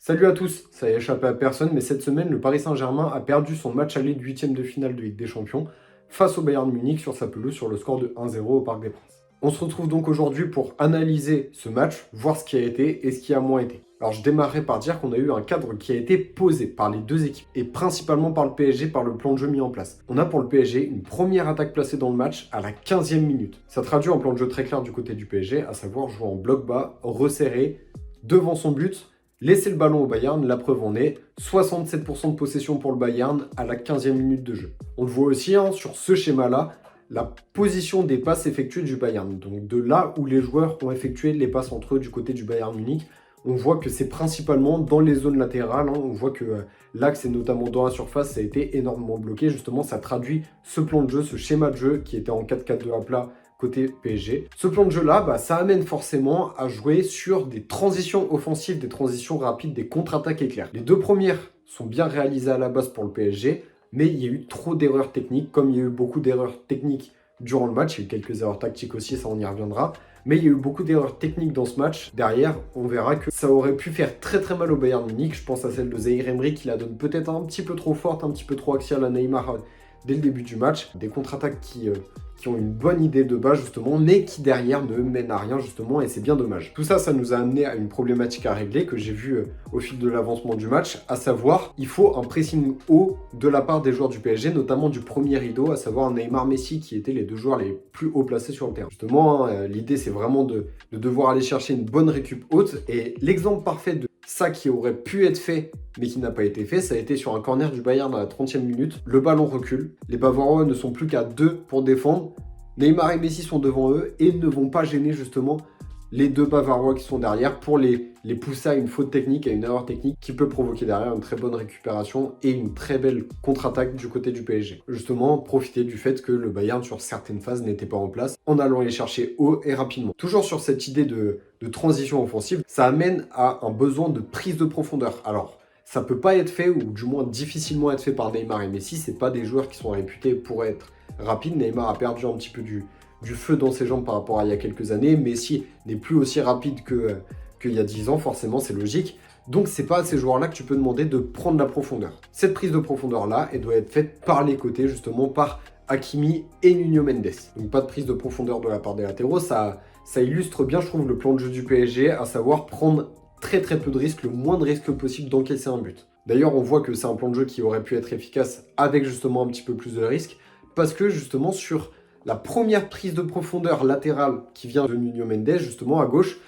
Salut à tous, ça a échappé à personne, mais cette semaine, le Paris Saint-Germain a perdu son match aller de huitième de finale de Ligue des Champions face au Bayern Munich sur sa pelouse sur le score de 1-0 au Parc des Princes. On se retrouve donc aujourd'hui pour analyser ce match, voir ce qui a été et ce qui a moins été. Alors je démarrerai par dire qu'on a eu un cadre qui a été posé par les deux équipes et principalement par le PSG, par le plan de jeu mis en place. On a pour le PSG une première attaque placée dans le match à la 15e minute. Ça traduit un plan de jeu très clair du côté du PSG, à savoir jouer en bloc bas, resserré, devant son but. Laissez le ballon au Bayern, la preuve en est, 67% de possession pour le Bayern à la 15e minute de jeu. On le voit aussi sur ce schéma-là, la position des passes effectuées du Bayern. Donc de là où les joueurs ont effectué les passes entre eux du côté du Bayern Munich, on voit que c'est principalement dans les zones latérales. On voit que l'axe et notamment dans la surface, ça a été énormément bloqué. Justement, ça traduit ce plan de jeu, ce schéma de jeu qui était en 4-4-2 à plat côté PSG. Ce plan de jeu-là, ça amène forcément à jouer sur des transitions offensives, des transitions rapides, des contre-attaques éclairs. Les deux premières sont bien réalisées à la base pour le PSG, mais il y a eu trop d'erreurs techniques, comme il y a eu beaucoup d'erreurs techniques durant le match. Il y a eu quelques erreurs tactiques aussi, ça on y reviendra. Mais il y a eu beaucoup d'erreurs techniques dans ce match. Derrière, on verra que ça aurait pu faire très très mal au Bayern Munich. Je pense à celle de Zaïre Emery qui la donne peut-être un petit peu trop forte, un petit peu trop axiale à Neymar dès le début du match. Des contre-attaques qui ont une bonne idée de base justement, mais qui derrière ne mènent à rien justement, et c'est bien dommage. Tout ça, ça nous a amené à une problématique à régler que j'ai vue au fil de l'avancement du match, à savoir, il faut un pressing haut de la part des joueurs du PSG, notamment du premier rideau, à savoir Neymar, Messi, qui étaient les deux joueurs les plus haut placés sur le terrain. Justement, l'idée c'est vraiment de devoir aller chercher une bonne récup haute, et l'exemple parfait de ça qui aurait pu être fait mais qui n'a pas été fait, ça a été sur un corner du Bayern à la 30e minute. Le ballon recule, les Bavarois ne sont plus qu'à 2 pour défendre. Neymar et Messi sont devant eux et ne vont pas gêner justement les deux Bavarois qui sont derrière pour les pousser à une faute technique, à une erreur technique qui peut provoquer derrière une très bonne récupération et une très belle contre-attaque du côté du PSG. Justement, profiter du fait que le Bayern sur certaines phases n'était pas en place en allant les chercher haut et rapidement. Toujours sur cette idée de transition offensive, ça amène à un besoin de prise de profondeur. Alors, ça peut pas être fait, ou du moins difficilement être fait par Neymar et Messi. C'est pas des joueurs qui sont réputés pour être rapides. Neymar a perdu un petit peu du feu dans ses jambes par rapport à il y a quelques années. Messi n'est plus aussi rapide qu'il y a 10 ans, forcément, c'est logique. Donc c'est pas à ces joueurs-là que tu peux demander de prendre la profondeur. Cette prise de profondeur-là, elle doit être faite par les côtés, justement par Hakimi et Nuno Mendes. Donc pas de prise de profondeur de la part des latéraux. Ça illustre bien, je trouve, le plan de jeu du PSG, à savoir prendre très peu de risques, le moins de risques possible d'encaisser un but. D'ailleurs, on voit que c'est un plan de jeu qui aurait pu être efficace avec justement un petit peu plus de risques, parce que justement sur la première prise de profondeur latérale qui vient de Nuno Mendes, justement à gauche,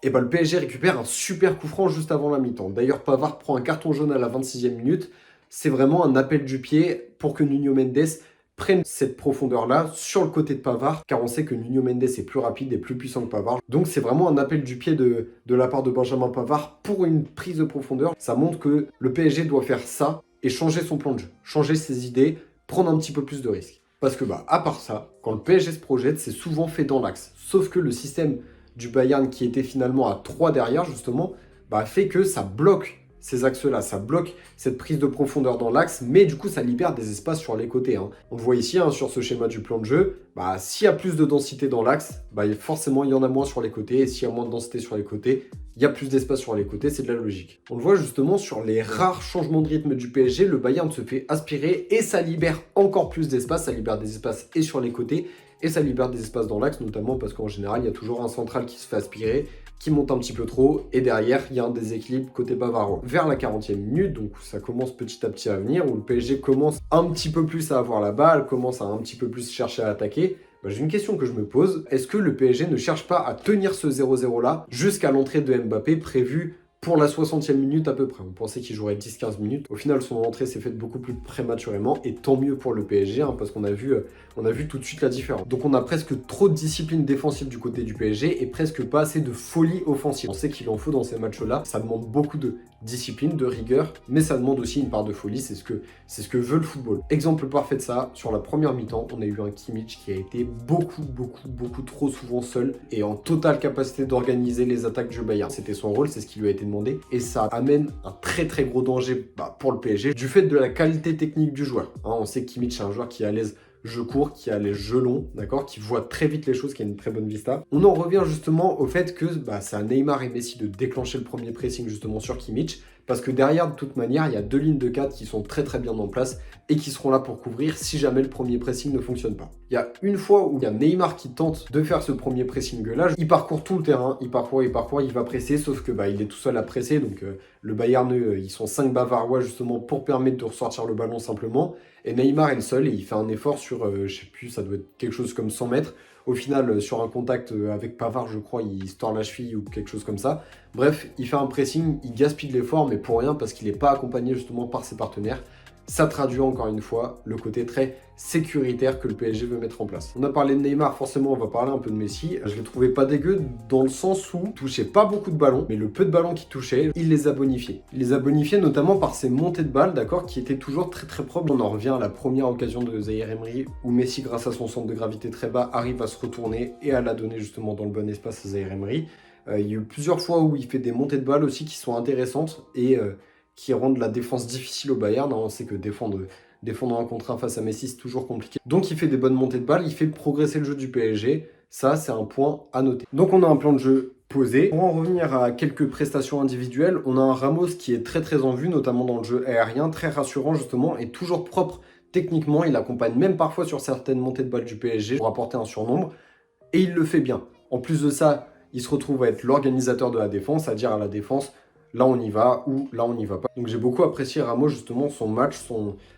le PSG récupère un super coup franc juste avant la mi-temps. D'ailleurs, Pavard prend un carton jaune à la 26e minute. C'est vraiment un appel du pied pour que Nuno Mendes prenne cette profondeur-là sur le côté de Pavard, car on sait que Nuno Mendes est plus rapide et plus puissant que Pavard. Donc c'est vraiment un appel du pied de la part de Benjamin Pavard pour une prise de profondeur. Ça montre que le PSG doit faire ça et changer son plan de jeu, changer ses idées, prendre un petit peu plus de risques. Parce que à part ça, quand le PSG se projette, c'est souvent fait dans l'axe. Sauf que le système du Bayern, qui était finalement à 3 derrière justement, fait que ça bloque ces axes-là, ça bloque cette prise de profondeur dans l'axe, mais du coup ça libère des espaces sur les côtés. On le voit ici sur ce schéma du plan de jeu, s'il y a plus de densité dans l'axe, forcément il y en a moins sur les côtés, et s'il y a moins de densité sur les côtés, il y a plus d'espace sur les côtés, c'est de la logique. On le voit justement sur les rares changements de rythme du PSG, le Bayern se fait aspirer et ça libère encore plus d'espace, ça libère des espaces et sur les côtés, et ça libère des espaces dans l'axe, notamment parce qu'en général, il y a toujours un central qui se fait aspirer, qui monte un petit peu trop, et derrière, il y a un déséquilibre côté bavarois. Vers la 40e minute, donc ça commence petit à petit à venir, où le PSG commence un petit peu plus à avoir la balle, commence à un petit peu plus chercher à attaquer. J'ai une question que je me pose, est-ce que le PSG ne cherche pas à tenir ce 0-0 là jusqu'à l'entrée de Mbappé prévue pour la 60e minute à peu près? On pensait qu'il jouerait 10-15 minutes. Au final, son entrée s'est faite beaucoup plus prématurément, et tant mieux pour le PSG, parce qu'on a vu tout de suite la différence. Donc on a presque trop de discipline défensive du côté du PSG et presque pas assez de folie offensive. On sait qu'il en faut dans ces matchs-là. Ça demande beaucoup de discipline, de rigueur, mais ça demande aussi une part de folie. C'est ce que veut le football. Exemple parfait de ça, sur la première mi-temps, on a eu un Kimmich qui a été beaucoup trop souvent seul et en totale capacité d'organiser les attaques du Bayern. C'était son rôle, c'est ce qui lui a été demandé, et ça amène un très gros danger pour le PSG du fait de la qualité technique du joueur. On sait que Kimmich est un joueur qui est à l'aise jeu court, qui a les jeux longs, d'accord, qui voit très vite les choses, qui a une très bonne vista. On en revient justement au fait que c'est à Neymar et Messi de déclencher le premier pressing justement sur Kimmich, Parce que derrière, de toute manière, il y a 2 lignes de 4 qui sont très très bien en place et qui seront là pour couvrir si jamais le premier pressing ne fonctionne pas. Il y a une fois où il y a Neymar qui tente de faire ce premier pressing-là, il parcourt tout le terrain, il parcourt, il va presser, sauf que il est tout seul à presser, donc le Bayern, ils sont 5 Bavarois justement pour permettre de ressortir le ballon simplement, et Neymar est le seul et il fait un effort sur, je sais plus, ça doit être quelque chose comme 100 mètres. Au final, sur un contact avec Pavard, je crois, il se tord la cheville ou quelque chose comme ça. Bref, il fait un pressing, il gaspille de l'effort, mais pour rien, parce qu'il n'est pas accompagné justement par ses partenaires. Ça traduit encore une fois le côté très sécuritaire que le PSG veut mettre en place. On a parlé de Neymar, forcément on va parler un peu de Messi. Je l'ai trouvé pas dégueu dans le sens où il touchait pas beaucoup de ballons, mais le peu de ballons qu'il touchait, il les a bonifiés. Il les a bonifiés notamment par ses montées de balles, d'accord, qui étaient toujours très très propres. On en revient à la première occasion de Zaïre Emery, où Messi, grâce à son centre de gravité très bas, arrive à se retourner et à la donner justement dans le bon espace à Zaïre Emery. Il y a eu plusieurs fois où il fait des montées de balles aussi qui sont intéressantes et qui rendent la défense difficile au Bayern. On sait que défendre un contre un face à Messi, c'est toujours compliqué. Donc il fait des bonnes montées de balles, il fait progresser le jeu du PSG. Ça, c'est un point à noter. Donc on a un plan de jeu posé. Pour en revenir à quelques prestations individuelles, on a un Ramos qui est très très en vue, notamment dans le jeu aérien, très rassurant justement, et toujours propre techniquement. Il accompagne même parfois sur certaines montées de balles du PSG pour apporter un surnombre, et il le fait bien. En plus de ça, il se retrouve à être l'organisateur de la défense, à dire à la défense, là on y va ou là on n'y va pas. Donc j'ai beaucoup apprécié Ramos justement son match,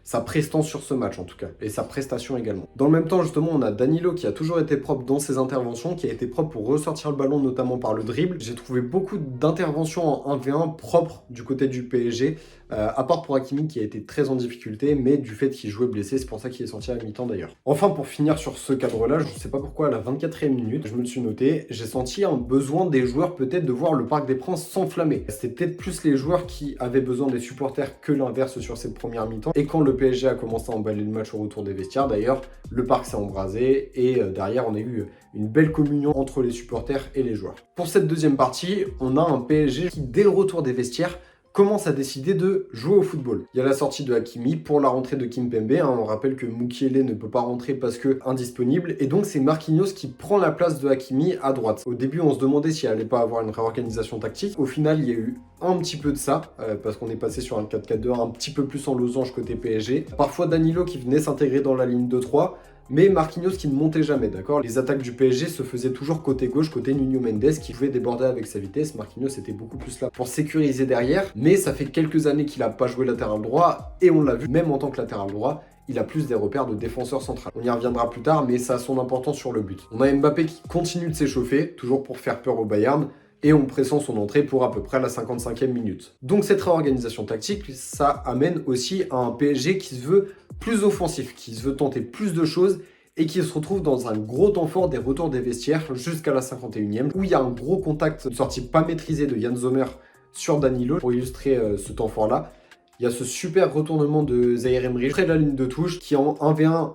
sa prestance sur ce match en tout cas, et sa prestation également. Dans le même temps justement on a Danilo qui a toujours été propre dans ses interventions, qui a été propre pour ressortir le ballon notamment par le dribble. J'ai trouvé beaucoup d'interventions en 1v1 propres du côté du PSG, à part pour Hakimi qui a été très en difficulté, mais du fait qu'il jouait blessé, c'est pour ça qu'il est sorti à la mi-temps d'ailleurs. Enfin pour finir sur ce cadre-là, je ne sais pas pourquoi à la 24e minute, je me le suis noté, j'ai senti un besoin des joueurs peut-être de voir le Parc des Princes s'enflammer. C'était peut-être plus les joueurs qui avaient besoin des supporters que l'inverse sur cette première mi-temps. Et quand le PSG a commencé à emballer le match au retour des vestiaires, d'ailleurs, le parc s'est embrasé et derrière on a eu une belle communion entre les supporters et les joueurs. Pour cette deuxième partie, on a un PSG qui dès le retour des vestiaires commence à décider de jouer au football. Il y a la sortie de Hakimi pour la rentrée de Kimpembe. On rappelle que Mukiele ne peut pas rentrer parce que indisponible. Et donc c'est Marquinhos qui prend la place de Hakimi à droite. Au début, on se demandait s'il allait pas avoir une réorganisation tactique. Au final, il y a eu un petit peu de ça, parce qu'on est passé sur un 4-4-2 un petit peu plus en losange côté PSG. Parfois Danilo qui venait s'intégrer dans la ligne de 3. Mais Marquinhos qui ne montait jamais, d'accord. Les attaques du PSG se faisaient toujours côté gauche, côté Nuno Mendes, qui pouvait déborder avec sa vitesse. Marquinhos était beaucoup plus là pour sécuriser derrière, mais ça fait quelques années qu'il n'a pas joué latéral droit, et on l'a vu, même en tant que latéral droit, il a plus des repères de défenseur central. On y reviendra plus tard, mais ça a son importance sur le but. On a Mbappé qui continue de s'échauffer, toujours pour faire peur au Bayern, et on pressent son entrée pour à peu près la 55e minute. Donc cette réorganisation tactique, ça amène aussi à un PSG qui se veut plus offensif, qui se veut tenter plus de choses et qui se retrouve dans un gros temps fort des retours des vestiaires jusqu'à la 51e, où il y a un gros contact, une sortie pas maîtrisée de Yann Sommer sur Danilo. Pour illustrer ce temps fort-là, il y a ce super retournement de Zaïre Emery près de la ligne de touche qui en 1v1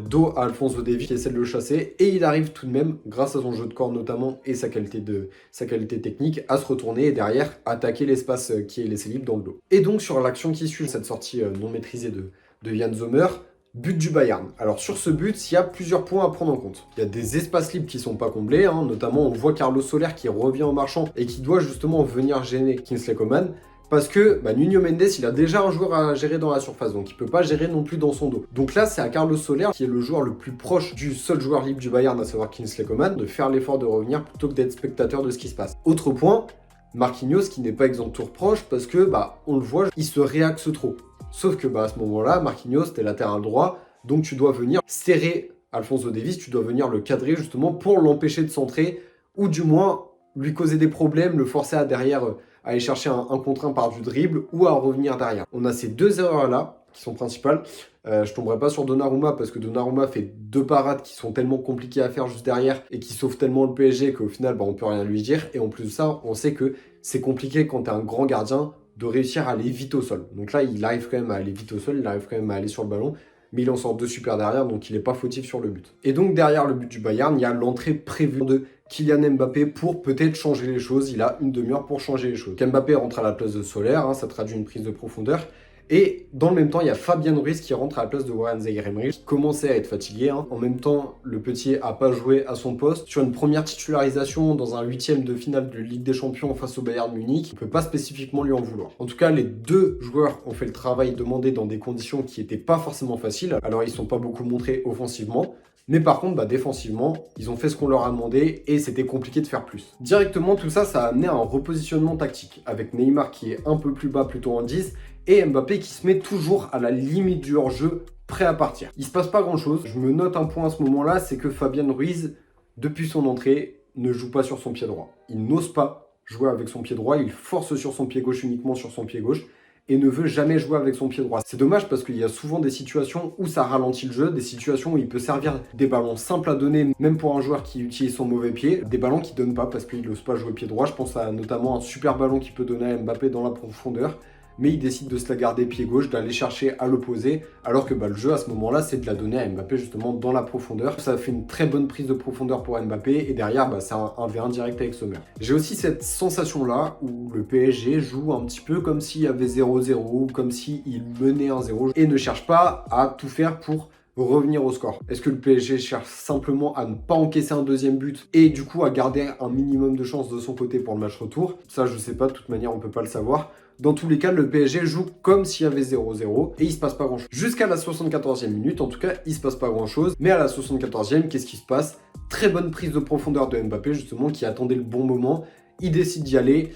dos à Alphonso Davies qui essaie de le chasser, et il arrive tout de même, grâce à son jeu de corps notamment et sa qualité technique, à se retourner et derrière attaquer l'espace qui est laissé libre dans le dos. Et donc sur l'action qui suit cette sortie non maîtrisée de Yann Sommer, but du Bayern. Alors sur ce but, il y a plusieurs points à prendre en compte. Il y a des espaces libres qui ne sont pas comblés, notamment on voit Carlos Soler qui revient en marchant et qui doit justement venir gêner Kingsley Coman, parce que Nuno Mendes, il a déjà un joueur à gérer dans la surface, donc il ne peut pas gérer non plus dans son dos. Donc là, c'est à Carlos Soler, qui est le joueur le plus proche du seul joueur libre du Bayern, à savoir Kingsley Coman, de faire l'effort de revenir plutôt que d'être spectateur de ce qui se passe. Autre point, Marquinhos qui n'est pas exempt de tour proche, parce que, on le voit, il se réaxe trop. Sauf que à ce moment-là, Marquinhos, t'es latéral droit, donc tu dois venir serrer Alphonso Davies, tu dois venir le cadrer justement pour l'empêcher de centrer, ou du moins lui causer des problèmes, le forcer à derrière à aller chercher un contre un par du dribble ou à revenir derrière. On a ces deux erreurs-là qui sont principales. Je tomberai pas sur Donnarumma parce que Donnarumma fait deux parades qui sont tellement compliquées à faire juste derrière et qui sauvent tellement le PSG qu'au final, on peut rien lui dire. Et en plus de ça, on sait que c'est compliqué quand tu es un grand gardien de réussir à aller vite au sol. Donc là, il arrive quand même à aller vite au sol, il arrive quand même à aller sur le ballon, mais il en sort deux super derrière, donc il n'est pas fautif sur le but. Et donc derrière le but du Bayern, il y a l'entrée prévue de Kylian Mbappé pour peut-être changer les choses. Il a une demi-heure pour changer les choses. Mbappé rentre à la place de Soler, ça traduit une prise de profondeur. Et dans le même temps, il y a Fabian Ruiz qui rentre à la place de Warren Zaïre-Emery, qui commençait à être fatigué. En même temps, le petit a pas joué à son poste. Sur une première titularisation dans un huitième de finale de Ligue des Champions face au Bayern Munich, on peut pas spécifiquement lui en vouloir. En tout cas, les deux joueurs ont fait le travail demandé dans des conditions qui n'étaient pas forcément faciles. Alors, ils ne sont pas beaucoup montrés offensivement. Mais par contre, défensivement, ils ont fait ce qu'on leur a demandé et c'était compliqué de faire plus. Directement, tout ça, ça a amené à un repositionnement tactique, avec Neymar qui est un peu plus bas, plutôt en 10, et Mbappé qui se met toujours à la limite du hors-jeu, prêt à partir. Il se passe pas grand-chose. Je me note un point à ce moment-là, c'est que Fabian Ruiz, depuis son entrée, ne joue pas sur son pied droit. Il n'ose pas jouer avec son pied droit, il force sur son pied gauche, uniquement sur son pied gauche, et ne veut jamais jouer avec son pied droit. C'est dommage parce qu'il y a souvent des situations où ça ralentit le jeu, des situations où il peut servir des ballons simples à donner, même pour un joueur qui utilise son mauvais pied, des ballons qui ne donnent pas parce qu'il n'ose pas jouer pied droit. Je pense à notamment un super ballon qu'il peut donner à Mbappé dans la profondeur, mais il décide de se la garder pied gauche, d'aller chercher à l'opposé, alors que le jeu à ce moment-là, c'est de la donner à Mbappé justement dans la profondeur. Ça fait une très bonne prise de profondeur pour Mbappé, et derrière, c'est un 1v1 direct avec Sommer. J'ai aussi cette sensation-là où le PSG joue un petit peu comme s'il y avait 0-0, comme s'il menait 1-0, et ne cherche pas à tout faire pour revenir au score. Est-ce que le PSG cherche simplement à ne pas encaisser un deuxième but et du coup à garder un minimum de chance de son côté pour le match retour? Ça, je sais pas, de toute manière, on peut pas le savoir. Dans tous les cas, le PSG joue comme s'il y avait 0-0 et il se passe pas grand chose. Jusqu'à la 74e minute, en tout cas, il se passe pas grand chose. Mais à la 74e, qu'est-ce qui se passe? Très bonne prise de profondeur de Mbappé, justement, qui attendait le bon moment. Il décide d'y aller.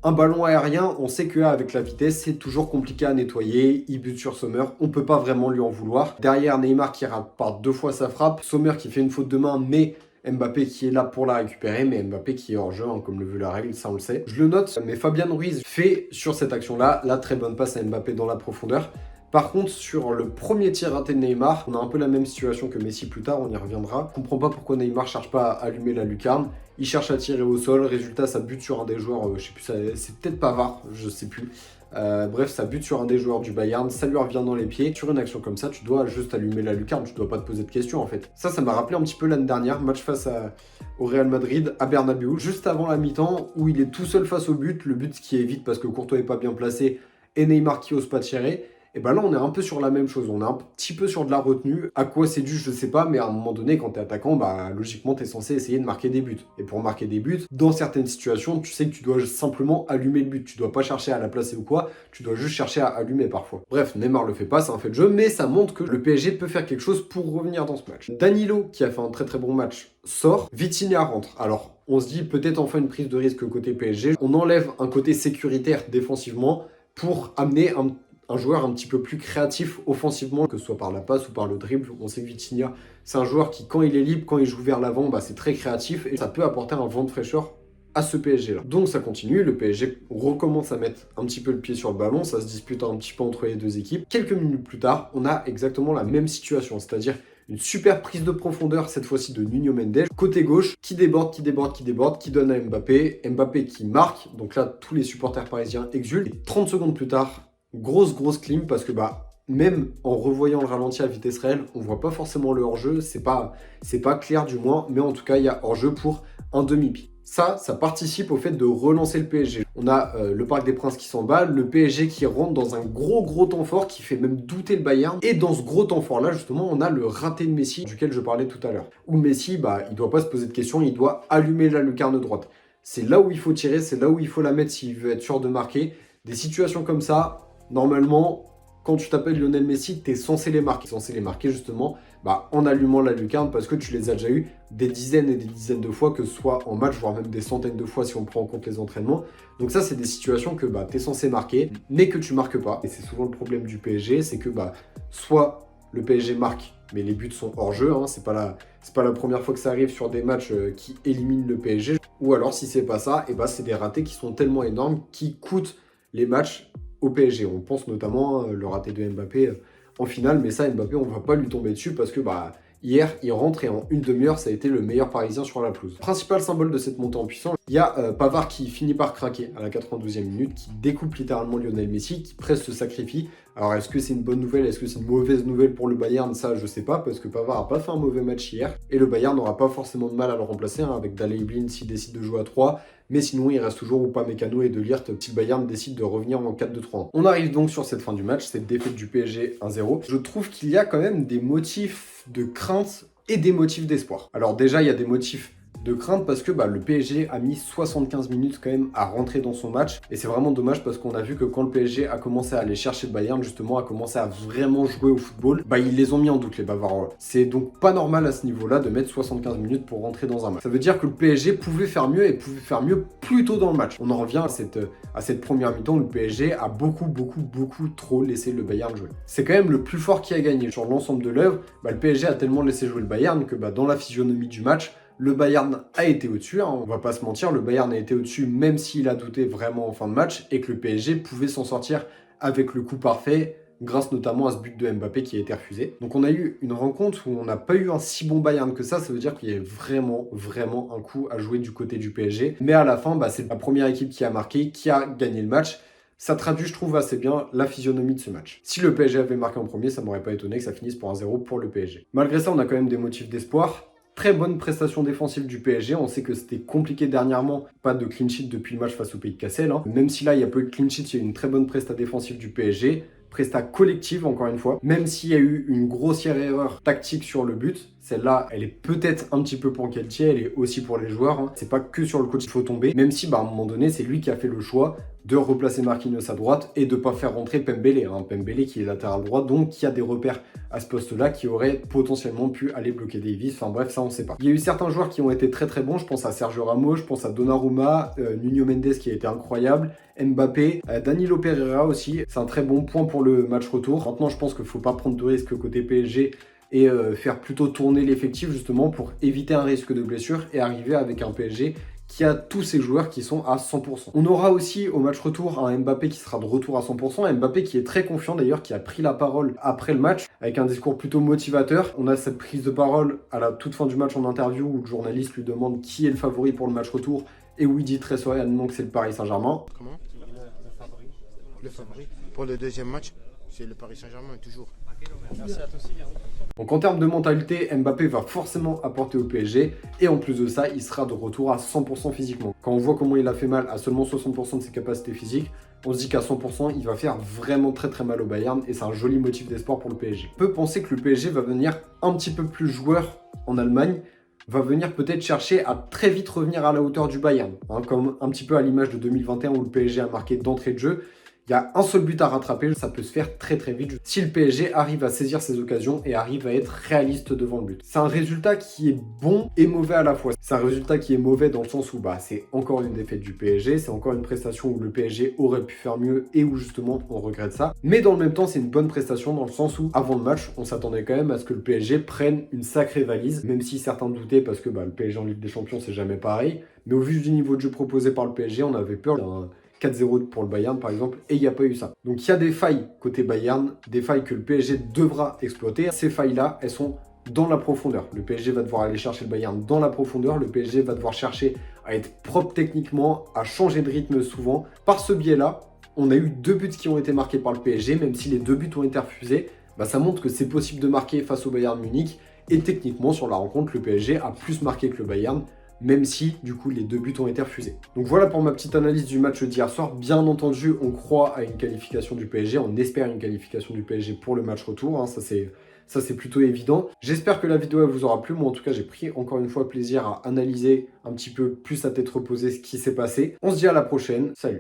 Un ballon aérien, on sait qu'avec la vitesse, c'est toujours compliqué à nettoyer. Il bute sur Sommer, on peut pas vraiment lui en vouloir. Derrière, Neymar qui rate par deux fois sa frappe. Sommer qui fait une faute de main, mais Mbappé qui est là pour la récupérer, mais Mbappé qui est hors jeu, comme le veut la règle, ça on le sait. Je le note, mais Fabian Ruiz fait sur cette action-là la très bonne passe à Mbappé dans la profondeur. Par contre, sur le premier tir raté de Neymar, on a un peu la même situation que Messi plus tard, on y reviendra. Je comprends pas pourquoi Neymar ne cherche pas à allumer la lucarne. Il cherche à tirer au sol, résultat, ça bute sur un des joueurs, je sais plus, c'est peut-être Pavard, je sais plus. Bref, ça bute sur un des joueurs du Bayern, ça lui revient dans les pieds. Sur une action comme ça, tu dois juste allumer la lucarne, tu dois pas te poser de questions en fait. Ça m'a rappelé un petit peu l'année dernière, match face au Real Madrid à Bernabéu, juste avant la mi-temps, où il est tout seul face au but, le but qui est vite parce que Courtois est pas bien placé et Neymar qui ose pas tirer. Et là, on est un peu sur la même chose. On est un petit peu sur de la retenue. À quoi c'est dû, je sais pas, mais à un moment donné, quand t'es attaquant, logiquement, t'es censé essayer de marquer des buts. Et pour marquer des buts, dans certaines situations, tu sais que tu dois simplement allumer le but. Tu dois pas chercher à la placer ou quoi, tu dois juste chercher à allumer parfois. Bref, Neymar le fait pas, c'est un fait de jeu, mais ça montre que le PSG peut faire quelque chose pour revenir dans ce match. Danilo, qui a fait un très très bon match, sort. Vitinha rentre. Alors, on se dit peut-être enfin une prise de risque côté PSG. On enlève un côté sécuritaire défensivement pour amener un joueur un petit peu plus créatif offensivement, que ce soit par la passe ou par le dribble. On sait que Vitinha, c'est un joueur qui, quand il est libre, quand il joue vers l'avant, c'est très créatif et ça peut apporter un vent de fraîcheur à ce PSG-là. Donc ça continue, le PSG recommence à mettre un petit peu le pied sur le ballon, ça se dispute un petit peu entre les deux équipes. Quelques minutes plus tard, on a exactement la même situation, c'est-à-dire une super prise de profondeur, cette fois-ci de Nuno Mendes, côté gauche, qui déborde, qui donne à Mbappé. Mbappé qui marque, donc là, tous les supporters parisiens exultent. Et 30 secondes plus tard, grosse clim, parce que même en revoyant le ralenti à vitesse réelle, on voit pas forcément le hors-jeu, c'est pas clair du moins, mais en tout cas, il y a hors-jeu pour un demi-pied. Ça participe au fait de relancer le PSG. On a le Parc des Princes qui s'emballe, le PSG qui rentre dans un gros temps fort qui fait même douter le Bayern. Et dans ce gros temps fort-là, justement, on a le raté de Messi, duquel je parlais tout à l'heure. Où Messi, il doit pas se poser de questions, il doit allumer la lucarne droite. C'est là où il faut tirer, c'est là où il faut la mettre s'il veut être sûr de marquer. Des situations comme ça, normalement, quand tu t'appelles Lionel Messi, tu es censé les marquer. Censé les marquer justement en allumant la lucarne parce que tu les as déjà eu des dizaines et des dizaines de fois, que ce soit en match, voire même des centaines de fois si on prend en compte les entraînements. Donc ça, c'est des situations que tu es censé marquer, mais que tu marques pas. Et c'est souvent le problème du PSG, c'est que soit le PSG marque, mais les buts sont hors jeu, c'est pas la première fois que ça arrive sur des matchs qui éliminent le PSG. Ou alors, si c'est pas ça, c'est des ratés qui sont tellement énormes, qui coûtent les matchs au PSG. On pense notamment le raté de Mbappé en finale, mais ça, Mbappé, on ne va pas lui tomber dessus parce que hier, il rentre et en une demi-heure, ça a été le meilleur Parisien sur la pelouse. Principal symbole de cette montée en puissance, Il y a Pavard qui finit par craquer à la 92e minute, qui découpe littéralement Lionel Messi, qui presque se sacrifie. Alors est-ce que c'est une bonne nouvelle, est-ce que c'est une mauvaise nouvelle pour le Bayern? Ça je sais pas, parce que Pavard n'a pas fait un mauvais match hier, et le Bayern n'aura pas forcément de mal à le remplacer, hein, avec Daley Blind s'il décide de jouer à 3, mais sinon il reste toujours Upamecano et De Ligt si le Bayern décide de revenir en 4-2-3. On arrive donc sur cette fin du match, cette défaite du PSG 1-0. Je trouve qu'il y a quand même des motifs de crainte et des motifs d'espoir. Alors déjà il y a des motifs de crainte parce que le PSG a mis 75 minutes quand même à rentrer dans son match et c'est vraiment dommage parce qu'on a vu que quand le PSG a commencé à aller chercher le Bayern, justement a commencé à vraiment jouer au football, ils les ont mis en doute les Bavarois. C'est donc pas normal à ce niveau-là de mettre 75 minutes pour rentrer dans un match. Ça veut dire que le PSG pouvait faire mieux et pouvait faire mieux plus tôt dans le match. On en revient à cette première mi-temps où le PSG a beaucoup trop laissé le Bayern jouer. C'est quand même le plus fort qui a gagné. Sur l'ensemble de l'œuvre, le PSG a tellement laissé jouer le Bayern que dans la physionomie du match, le Bayern a été au-dessus, hein, on va pas se mentir, le Bayern a été au-dessus même s'il a douté vraiment en fin de match et que le PSG pouvait s'en sortir avec le coup parfait grâce notamment à ce but de Mbappé qui a été refusé. Donc on a eu une rencontre où on n'a pas eu un si bon Bayern que ça veut dire qu'il y a vraiment un coup à jouer du côté du PSG. Mais à la fin, c'est la première équipe qui a marqué, qui a gagné le match. Ça traduit, je trouve, assez bien la physionomie de ce match. Si le PSG avait marqué en premier, ça m'aurait pas étonné que ça finisse pour 1-0 pour le PSG. Malgré ça, on a quand même des motifs d'espoir. Très bonne prestation défensive du PSG. On sait que c'était compliqué dernièrement. Pas de clean sheet depuis le match face au Pays de Cassel. Hein. Même si là, il y a peu de clean sheet, il y a une très bonne presta défensive du PSG. Presta collective, encore une fois. Même s'il y a eu une grossière erreur tactique sur le but, celle-là, elle est peut-être un petit peu pour Galtier, elle est aussi pour les joueurs. Hein. C'est pas que sur le coach qu'il faut tomber. Même si, à un moment donné, c'est lui qui a fait le choix de replacer Marquinhos à droite et de ne pas faire rentrer Pembele. Hein. Pembele qui est latéral droit, donc qui a des repères à ce poste-là, qui aurait potentiellement pu aller bloquer Davis. Enfin bref, ça on ne sait pas. Il y a eu certains joueurs qui ont été très bons. Je pense à Sergio Ramos, je pense à Donnarumma, Nuno Mendes qui a été incroyable, Mbappé, Danilo Pereira aussi. C'est un très bon point pour le match retour. Maintenant, je pense qu'il ne faut pas prendre de risques côté PSG et faire plutôt tourner l'effectif justement pour éviter un risque de blessure et arriver avec un PSG qui a tous ces joueurs qui sont à 100%. On aura aussi au match retour un Mbappé qui sera de retour à 100%, Mbappé qui est très confiant d'ailleurs, qui a pris la parole après le match avec un discours plutôt motivateur. On a cette prise de parole à la toute fin du match en interview où le journaliste lui demande qui est le favori pour le match retour et où il dit très sereinement que c'est le Paris Saint-Germain. Comment ? Le favori pour le deuxième match, c'est le Paris Saint-Germain toujours. Merci à toi aussi. Donc en termes de mentalité, Mbappé va forcément apporter au PSG et en plus de ça, il sera de retour à 100% physiquement. Quand on voit comment il a fait mal à seulement 60% de ses capacités physiques, on se dit qu'à 100%, il va faire vraiment très mal au Bayern et c'est un joli motif d'espoir pour le PSG. On peut penser que le PSG va venir un petit peu plus joueur en Allemagne, va venir peut-être chercher à très vite revenir à la hauteur du Bayern, hein, comme un petit peu à l'image de 2021 où le PSG a marqué d'entrée de jeu. Il y a un seul but à rattraper, ça peut se faire très vite si le PSG arrive à saisir ses occasions et arrive à être réaliste devant le but. C'est un résultat qui est bon et mauvais à la fois. C'est un résultat qui est mauvais dans le sens où c'est encore une défaite du PSG, c'est encore une prestation où le PSG aurait pu faire mieux et où justement on regrette ça. Mais dans le même temps, c'est une bonne prestation dans le sens où avant le match, on s'attendait quand même à ce que le PSG prenne une sacrée valise, même si certains doutaient parce que le PSG en Ligue des Champions, c'est jamais pareil. Mais au vu du niveau de jeu proposé par le PSG, on avait peur d'un 4-0 pour le Bayern par exemple, et il n'y a pas eu ça. Donc il y a des failles côté Bayern, des failles que le PSG devra exploiter. Ces failles-là, elles sont dans la profondeur. Le PSG va devoir aller chercher le Bayern dans la profondeur, le PSG va devoir chercher à être propre techniquement, à changer de rythme souvent. Par ce biais-là, on a eu 2 buts qui ont été marqués par le PSG, même si les 2 buts ont été refusés, ça montre que c'est possible de marquer face au Bayern Munich, et techniquement sur la rencontre, le PSG a plus marqué que le Bayern, même si, du coup, les 2 buts ont été refusés. Donc voilà pour ma petite analyse du match d'hier soir. Bien entendu, on croit à une qualification du PSG, on espère une qualification du PSG pour le match retour, hein, ça c'est plutôt évident. J'espère que la vidéo elle vous aura plu. Moi, en tout cas, j'ai pris encore une fois plaisir à analyser un petit peu plus à tête reposée ce qui s'est passé. On se dit à la prochaine. Salut!